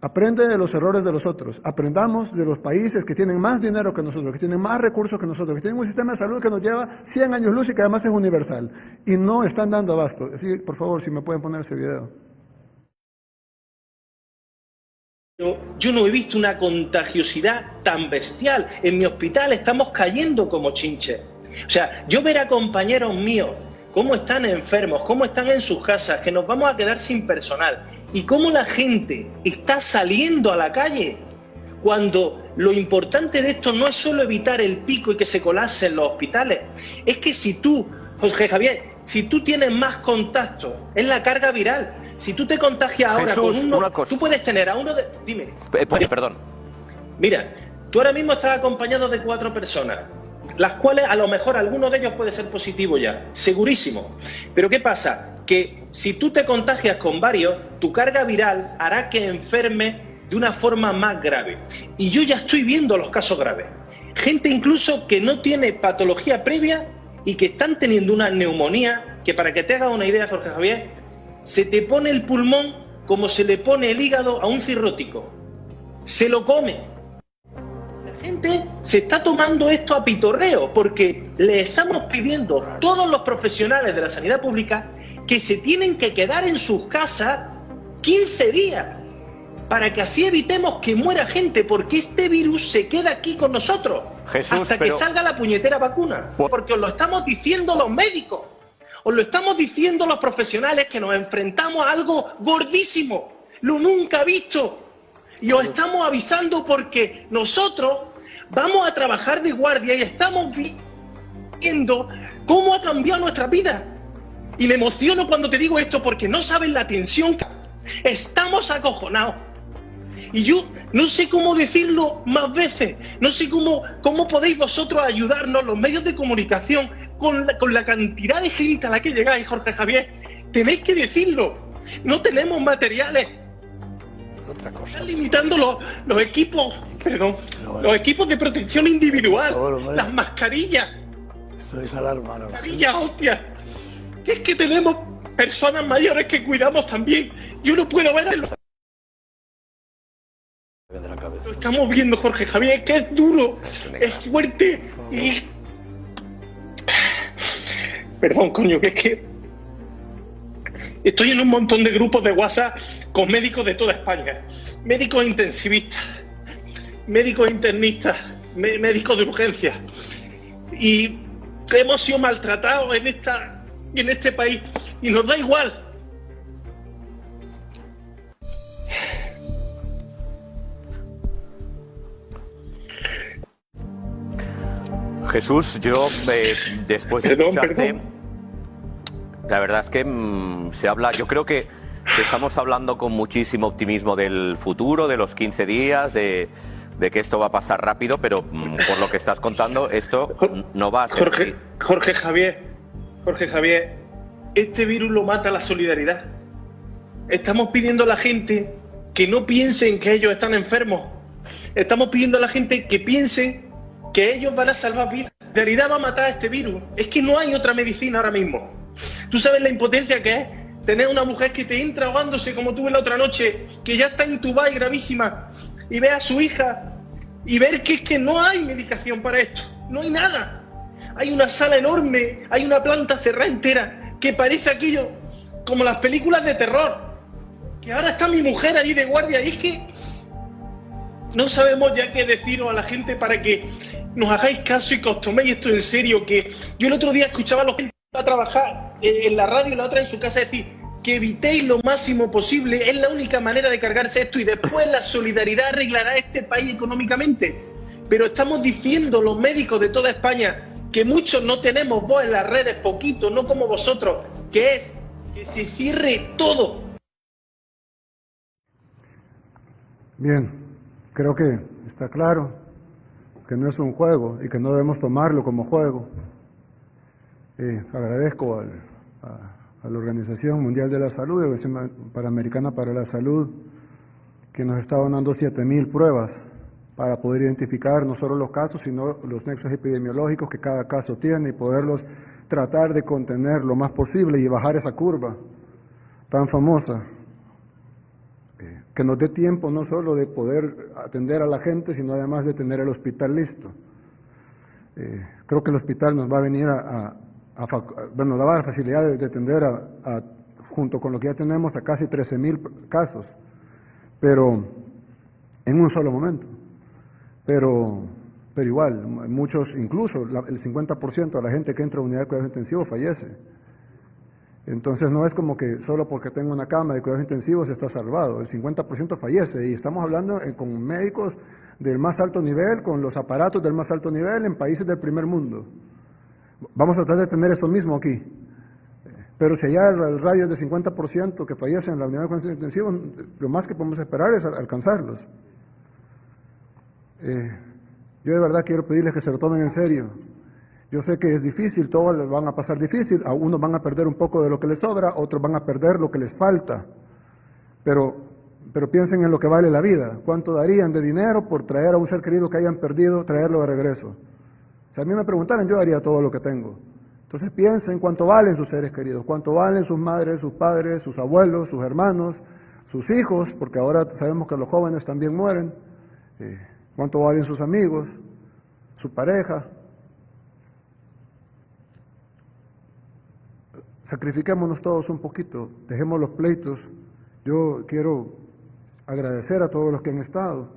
aprende de los errores de los otros. Aprendamos de los países que tienen más dinero que nosotros, que tienen más recursos que nosotros, que tienen un sistema de salud que nos lleva 100 años luz y que además es universal. Y no están dando abasto. Así, por favor, si me pueden poner ese video. Yo no he visto una contagiosidad tan bestial. En mi hospital estamos cayendo como chinches. O sea, yo ver a compañeros míos cómo están enfermos, cómo están en sus casas, que nos vamos a quedar sin personal, y cómo la gente está saliendo a la calle, cuando lo importante de esto no es solo evitar el pico y que se colapsen los hospitales, es que si tú, Jorge Javier, si tú tienes más contacto, es la carga viral. Si tú te contagias ahora Jesús, con uno, una cosa. tú puedes tener a uno de... Dime. Perdón. Mira, tú ahora mismo estás acompañado de 4 personas, las cuales a lo mejor alguno de ellos puede ser positivo ya, segurísimo. Pero ¿qué pasa? Que si tú te contagias con varios, tu carga viral hará que enfermes de una forma más grave. Y yo ya estoy viendo los casos graves. Gente incluso que no tiene patología previa y que están teniendo una neumonía, que para que te hagas una idea, Jorge Javier, se te pone el pulmón como se le pone el hígado a un cirrótico. Se lo come. La gente se está tomando esto a pitorreo porque le estamos pidiendo todos los profesionales de la sanidad pública que se tienen que quedar en sus casas 15 días para que así evitemos que muera gente, porque este virus se queda aquí con nosotros hasta que salga la puñetera vacuna. Porque os lo estamos diciendo los médicos. Os lo estamos diciendo los profesionales, que nos enfrentamos a algo gordísimo, lo nunca visto. Y os estamos avisando porque nosotros vamos a trabajar de guardia y estamos viendo cómo ha cambiado nuestra vida. Y me emociono cuando te digo esto porque no saben la tensión. Estamos acojonados. Y yo no sé cómo decirlo más veces, no sé cómo podéis vosotros ayudarnos, los medios de comunicación, con la cantidad de gente a la que llegáis, Jorge Javier. Tenéis que decirlo. No tenemos materiales. Otra cosa. Están limitando los equipos, los equipos de protección individual, las mascarillas. Esto es alarma, ¿no? Mascarillas, hostia. Que es que tenemos personas mayores que cuidamos también. Yo no puedo verlo. Lo estamos viendo, Jorge Javier, que es duro, es fuerte y... Perdón, coño, que es que estoy en un montón de grupos de WhatsApp con médicos de toda España, médicos intensivistas, médicos internistas, médicos de urgencia, y hemos sido maltratados en este país y nos da igual. Jesús, yo después de escucharte, la verdad es que se habla, yo creo que estamos hablando con muchísimo optimismo del futuro, de los 15 días, de que esto va a pasar rápido, pero por lo que estás contando, esto no va a ser así. Jorge Javier, este virus lo mata la solidaridad. Estamos pidiendo a la gente que no piensen que ellos están enfermos. Estamos pidiendo a la gente que piensen que ellos van a salvar vidas. La solidaridad va a matar a este virus. Es que no hay otra medicina ahora mismo. Tú sabes la impotencia que es tener una mujer que te entra ahogándose como tuve la otra noche, que ya está intubada y gravísima, y ve a su hija y ver que es que no hay medicación para esto. No hay nada. Hay una sala enorme, hay una planta cerrada entera, que parece aquello como las películas de terror. Que ahora está mi mujer allí de guardia y es que no sabemos ya qué deciros a la gente para que nos hagáis caso y que os toméis esto en serio. Que yo el otro día escuchaba a la gente a trabajar en la radio y la otra en su casa decir que evitéis lo máximo posible, es la única manera de cargarse esto y después la solidaridad arreglará este país económicamente. Pero estamos diciendo los médicos de toda España que muchos no tenemos voz en las redes, poquito, no como vosotros, que es que se cierre todo. Bien, creo que está claro que no es un juego y que no debemos tomarlo como juego. Agradezco a la Organización Mundial de la Salud, la Organización Panamericana para la Salud, que nos estaban dando 7.000 pruebas para poder identificar no solo los casos, sino los nexos epidemiológicos que cada caso tiene y poderlos tratar de contener lo más posible y bajar esa curva tan famosa, que nos dé tiempo no solo de poder atender a la gente, sino además de tener el hospital listo. Creo que el hospital nos va a venir nos va a dar facilidades de atender junto con lo que ya tenemos, a casi 13.000 casos, pero en un solo momento. Pero igual, muchos, incluso el 50% de la gente que entra a unidad de cuidados intensivos fallece. Entonces no es como que solo porque tengo una cama de cuidados intensivos está salvado, el 50% fallece y estamos hablando con médicos del más alto nivel, con los aparatos del más alto nivel en países del primer mundo. Vamos a tratar de tener eso mismo aquí, pero si allá el radio es de 50% que fallecen en la unidad de cuidados intensivos, lo más que podemos esperar es alcanzarlos. Yo de verdad quiero pedirles que se lo tomen en serio. Yo sé que es difícil, todos les van a pasar difícil, a unos van a perder un poco de lo que les sobra, otros van a perder lo que les falta, pero piensen en lo que vale la vida. ¿Cuánto darían de dinero por traer a un ser querido que hayan perdido, traerlo de regreso? Si a mí me preguntaran, yo daría todo lo que tengo. Entonces piensen cuánto valen sus seres queridos, cuánto valen sus madres, sus padres, sus abuelos, sus hermanos, sus hijos, porque ahora sabemos que los jóvenes también mueren. Cuánto valen sus amigos, su pareja. Sacrifiquémonos todos un poquito, dejemos los pleitos. Yo quiero agradecer a todos los que han estado,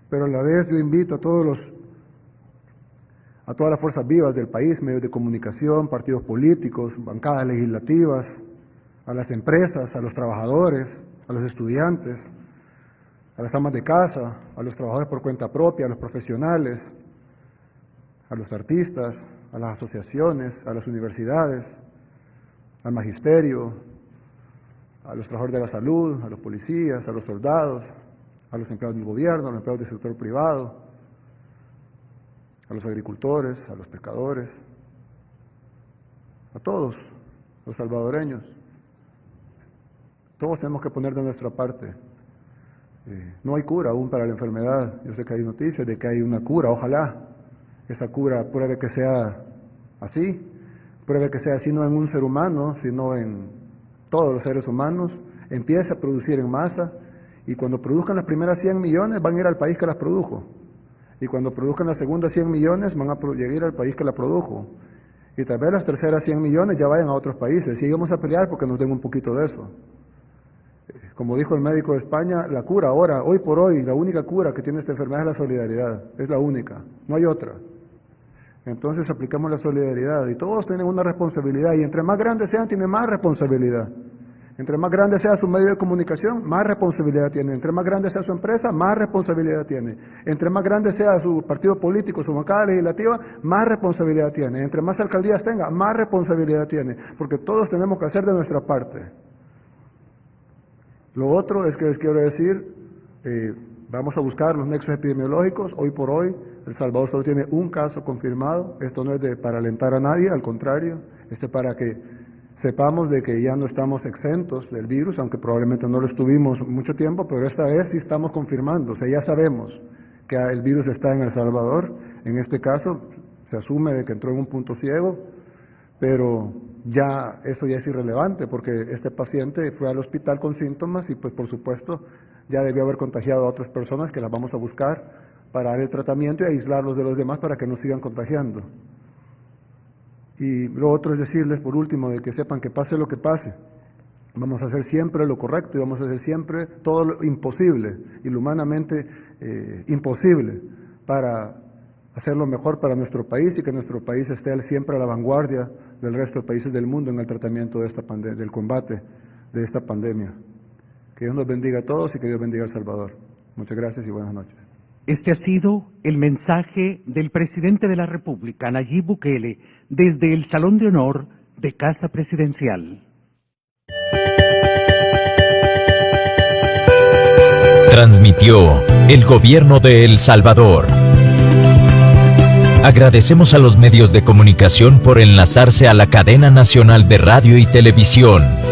pero a la vez yo invito a todas las fuerzas vivas del país, medios de comunicación, partidos políticos, bancadas legislativas, a las empresas, a los trabajadores, a los estudiantes, a las amas de casa, a los trabajadores por cuenta propia, a los profesionales, a los artistas, a las asociaciones, a las universidades, al magisterio, a los trabajadores de la salud, a los policías, a los soldados, a los empleados del gobierno, a los empleados del sector privado, a los agricultores, a los pescadores, a todos los salvadoreños. Todos tenemos que poner de nuestra parte. No hay cura aún para la enfermedad. Yo sé que hay noticias de que hay una cura, ojalá esa cura pruebe que sea así, pruebe que sea así no en un ser humano, sino en todos los seres humanos, empiece a producir en masa y cuando produzcan las primeras 100 millones van a ir al país que las produjo y cuando produzcan las segundas 100 millones van a llegar al país que la produjo y tal vez las terceras 100 millones ya vayan a otros países y vamos a pelear porque nos den un poquito de eso. Como dijo el médico de España, la cura ahora, hoy por hoy, la única cura que tiene esta enfermedad es la solidaridad, es la única, no hay otra. Entonces aplicamos la solidaridad y todos tienen una responsabilidad y entre más grandes sean, tienen más responsabilidad. Entre más grande sea su medio de comunicación, más responsabilidad tiene. Entre más grande sea su empresa, más responsabilidad tiene. Entre más grande sea su partido político, su bancada legislativa, más responsabilidad tiene. Entre más alcaldías tenga, más responsabilidad tiene. Porque todos tenemos que hacer de nuestra parte. Lo otro es que les quiero decir, vamos a buscar los nexos epidemiológicos. Hoy por hoy, El Salvador solo tiene un caso confirmado. Esto no es para alentar a nadie, al contrario, para que sepamos de que ya no estamos exentos del virus, aunque probablemente no lo estuvimos mucho tiempo, pero esta vez sí estamos confirmando, o sea, ya sabemos que el virus está en El Salvador. En este caso, se asume de que entró en un punto ciego, pero eso ya es irrelevante porque este paciente fue al hospital con síntomas y pues por supuesto ya debió haber contagiado a otras personas que las vamos a buscar para dar el tratamiento y aislarlos de los demás para que no sigan contagiando. Y lo otro es decirles por último de que sepan que pase lo que pase, vamos a hacer siempre lo correcto y vamos a hacer siempre todo lo imposible y lo humanamente imposible para hacer lo mejor para nuestro país y que nuestro país esté siempre a la vanguardia del resto de países del mundo en el tratamiento de esta del combate de esta pandemia. Que Dios nos bendiga a todos y que Dios bendiga a El Salvador. Muchas gracias y buenas noches. Este ha sido el mensaje del presidente de la República, Nayib Bukele, desde el Salón de Honor de Casa Presidencial. Transmitió el Gobierno de El Salvador. Agradecemos a los medios de comunicación por enlazarse a la cadena nacional de radio y televisión.